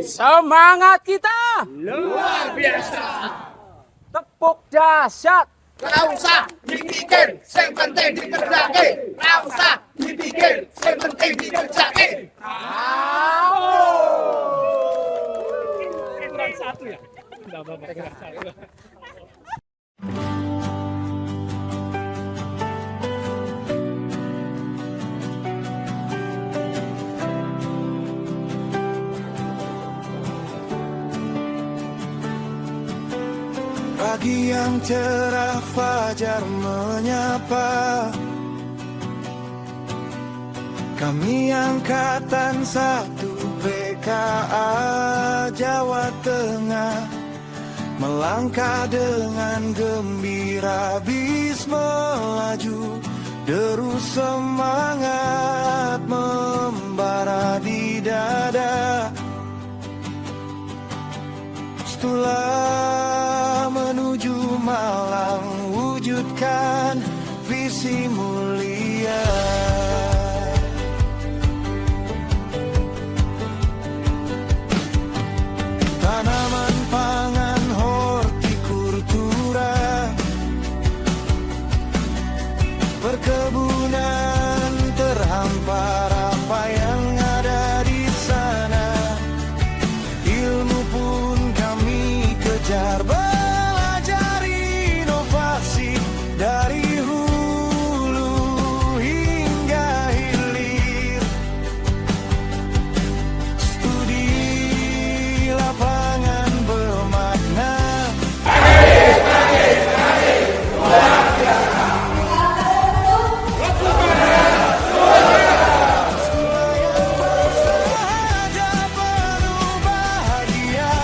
Semangat kita Luar biasa. tepuk dahsyat. Nggak usah dipikir, yang penting dikerjakan. Nggak usah dipikir, yang penting dikerjakan. Satu ya? Enggak apa-apa, satu. Pagi yang cerah fajar menyapa. Kami angkatan 1 PKA Jawa Tengah melangkah dengan gembira bis melaju. Deru semangat membara di dada. Setelah menuju Malang, wujudkan visi mulia. Tanaman pangan hortikultura, perkebunan terhampar, apa yang ada di sana. Ilmu pun kami kejar, belajar inovasi dari hulu hingga hilir. Studi lapangan bermakna. Saja penuh bahagia,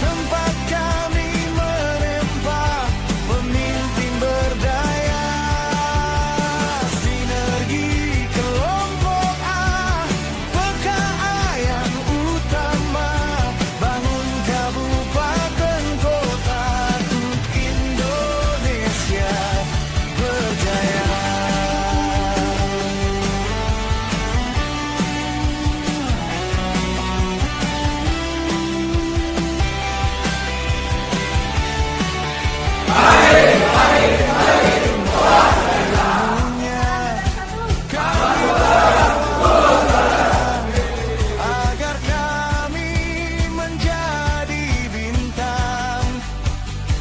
tempat kami menempa pemimpin berdaya. Sinergi kelompok A, PKA yang utama, bangun kabupaten kota untuk Indonesia berjaya. Agar kami menjadi bintang,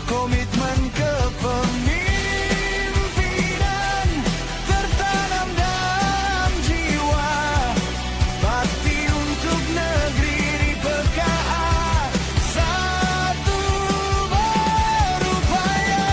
komitmen kepemimpinan tertanam dalam jiwa, bakti untuk negeri di PKA satu berupaya.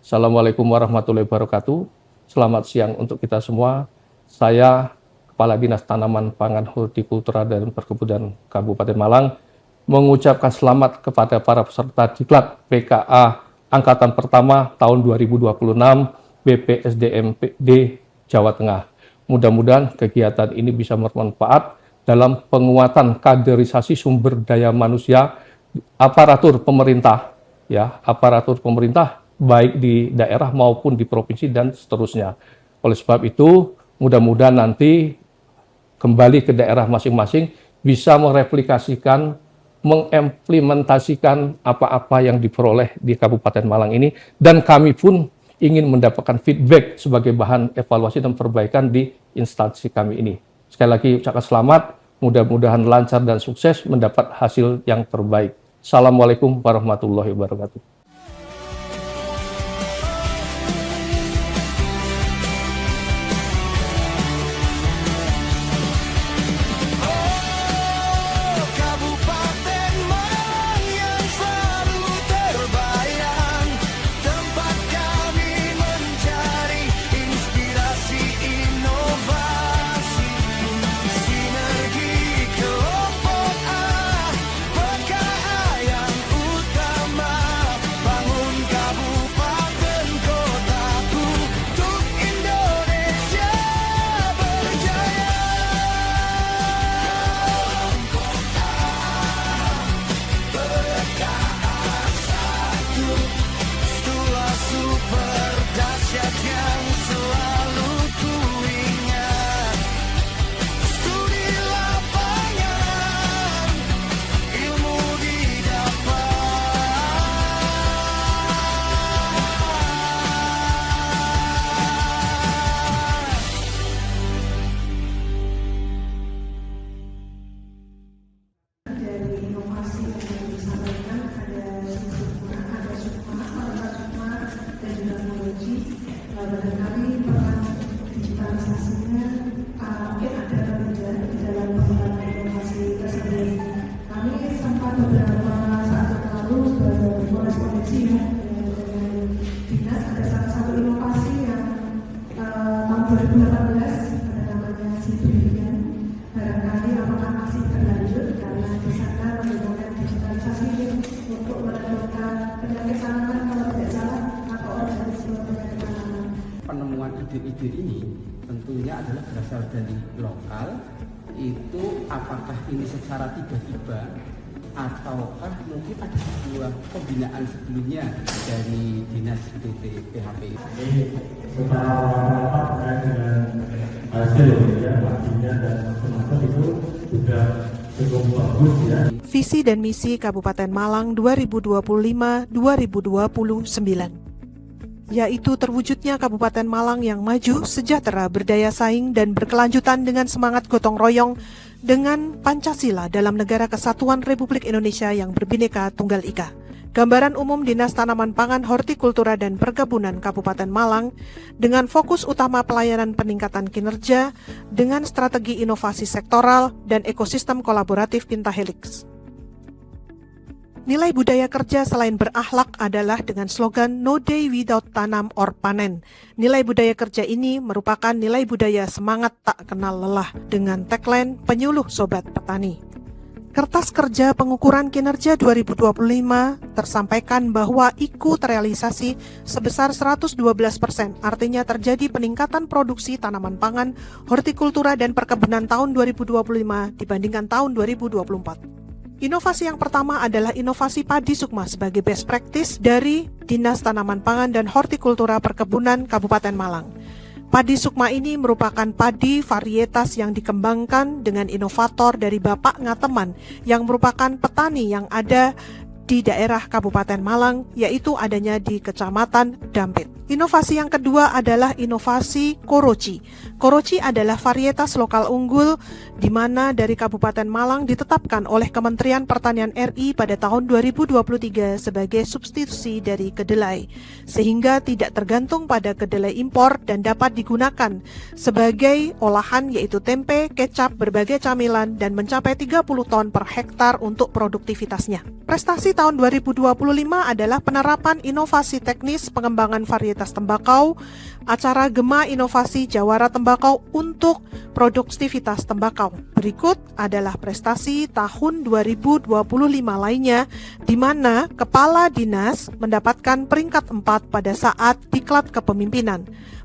Assalamualaikum warahmatullahi wabarakatuh. Selamat siang untuk kita semua. Saya Kepala Dinas Tanaman Pangan Hortikultura dan Perkebunan Kabupaten Malang mengucapkan selamat kepada para peserta Diklat PKA Angkatan Pertama tahun 2026 BPSDMPD Jawa Tengah. Mudah-mudahan kegiatan ini bisa bermanfaat dalam penguatan kaderisasi sumber daya manusia aparatur pemerintah, aparatur pemerintah baik di daerah maupun di provinsi dan seterusnya. Oleh sebab itu, mudah-mudahan nanti kembali ke daerah masing-masing bisa mereplikasikan, mengimplementasikan apa-apa yang diperoleh di Kabupaten Malang ini, dan kami pun ingin mendapatkan feedback sebagai bahan evaluasi dan perbaikan di instansi kami ini. Sekali lagi ucapkan selamat, mudah-mudahan lancar dan sukses mendapat hasil yang terbaik. Assalamualaikum warahmatullahi wabarakatuh. Kabupaten Malang yang selalu terbayang, tempat kami mencari inspirasi inovasi. Sinergi kelompok A, PKA yang utama, 2018 ada namanya Sidurian. Barangkali apakah masih berlanjut karena di sana menggunakan digitalisasi untuk menentukan penyakit tanaman kalau tidak salah atau organisme penyakit tanaman. Penemuan ide-ide ini tentunya adalah berasal dari lokal. Itu apakah ini secara tiba-tiba ataukah mungkin ada sebuah pembinaan sebelumnya dari Dinas BPPHP? Ini secara rapat terkait dengan hasil ya, hasilnya dan macam-macam itu sudah cukup bagus ya. Visi dan misi Kabupaten Malang 2025-2029, yaitu terwujudnya Kabupaten Malang yang maju, sejahtera, berdaya saing, dan berkelanjutan dengan semangat gotong royong dengan Pancasila dalam Negara Kesatuan Republik Indonesia yang berbineka tunggal ika. Gambaran umum Dinas Tanaman Pangan, Hortikultura dan Perkebunan Kabupaten Malang dengan fokus utama pelayanan peningkatan kinerja dengan strategi inovasi sektoral dan ekosistem kolaboratif Pentahelix. Nilai budaya kerja selain berakhlak adalah dengan slogan No Day Without Tanam or Panen. Nilai budaya kerja ini merupakan nilai budaya semangat tak kenal lelah dengan tagline penyuluh sobat petani. Kertas kerja pengukuran kinerja 2025 tersampaikan bahwa IKU terrealisasi sebesar 112%, artinya terjadi peningkatan produksi tanaman pangan, hortikultura dan perkebunan tahun 2025 dibandingkan tahun 2024. Inovasi yang pertama adalah inovasi padi sukma sebagai best practice dari Dinas Tanaman Pangan dan Hortikultura Perkebunan Kabupaten Malang. Padi sukma ini merupakan padi varietas yang dikembangkan dengan inovator dari Bapak Ngateman yang merupakan petani yang ada di daerah Kabupaten Malang, yaitu adanya di Kecamatan Dampit. Inovasi yang kedua adalah inovasi Koroci. Koroci adalah varietas lokal unggul di mana dari Kabupaten Malang ditetapkan oleh Kementerian Pertanian RI pada tahun 2023 sebagai substitusi dari kedelai, sehingga tidak tergantung pada kedelai impor dan dapat digunakan sebagai olahan yaitu tempe, kecap, berbagai camilan dan mencapai 30 ton per hektar untuk produktivitasnya. Prestasi tahun 2025 adalah penerapan inovasi teknis pengembangan varietas tembakau, acara Gema Inovasi Jawara Tembakau untuk produktivitas tembakau. Berikut adalah prestasi tahun 2025 lainnya, di mana Kepala Dinas mendapatkan peringkat 4 pada saat diklat kepemimpinan.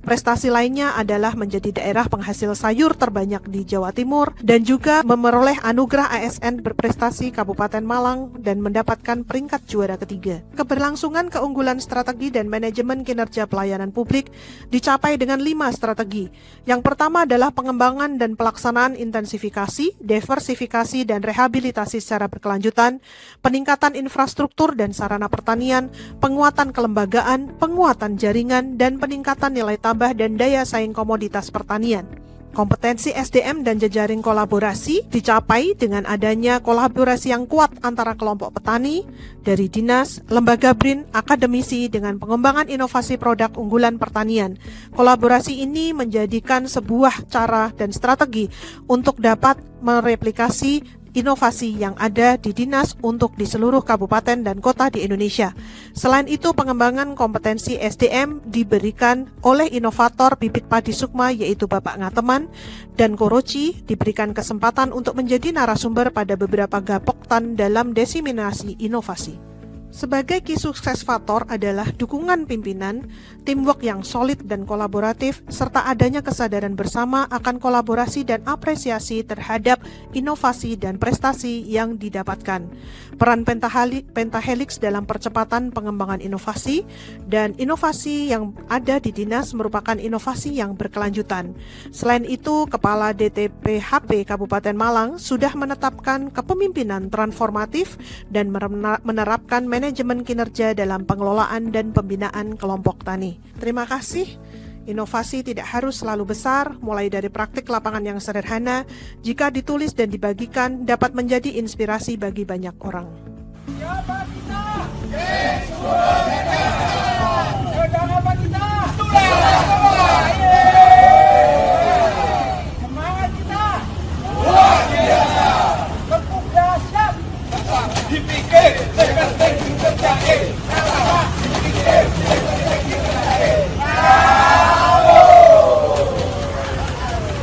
Prestasi lainnya adalah menjadi daerah penghasil sayur terbanyak di Jawa Timur dan juga memperoleh anugerah ASN berprestasi Kabupaten Malang dan mendapatkan peringkat juara ketiga. Keberlangsungan keunggulan strategi dan manajemen kinerja pelayanan publik dicapai dengan 5 strategi. Yang pertama adalah pengembangan dan pelaksanaan intensifikasi, diversifikasi dan rehabilitasi secara berkelanjutan, peningkatan infrastruktur dan sarana pertanian, penguatan kelembagaan, penguatan jaringan, dan peningkatan nilai tambah dan daya saing komoditas pertanian. Kompetensi SDM dan jejaring kolaborasi dicapai dengan adanya kolaborasi yang kuat antara kelompok petani, dari dinas, lembaga BRIN, akademisi dengan pengembangan inovasi produk unggulan pertanian. Kolaborasi ini menjadikan sebuah cara dan strategi untuk dapat mereplikasi inovasi yang ada di dinas untuk di seluruh kabupaten dan kota di Indonesia. Selain itu, pengembangan kompetensi SDM diberikan oleh inovator bibit padi sukma yaitu Bapak Ngateman dan Koroci diberikan kesempatan untuk menjadi narasumber pada beberapa gapoktan dalam diseminasi inovasi. Sebagai key sukses faktor adalah dukungan pimpinan, teamwork yang solid dan kolaboratif, serta adanya kesadaran bersama akan kolaborasi dan apresiasi terhadap inovasi dan prestasi yang didapatkan. Peran Pentahelix dalam percepatan pengembangan inovasi dan inovasi yang ada di dinas merupakan inovasi yang berkelanjutan. Selain itu, Kepala DTPHP Kabupaten Malang sudah menetapkan kepemimpinan transformatif dan menerapkan manajemen kinerja dalam pengelolaan dan pembinaan kelompok tani. Terima kasih. Inovasi tidak harus selalu besar, mulai dari praktik lapangan yang sederhana, jika ditulis dan dibagikan dapat menjadi inspirasi bagi banyak orang. Siapa kita? Sedang apa kita? Tulang.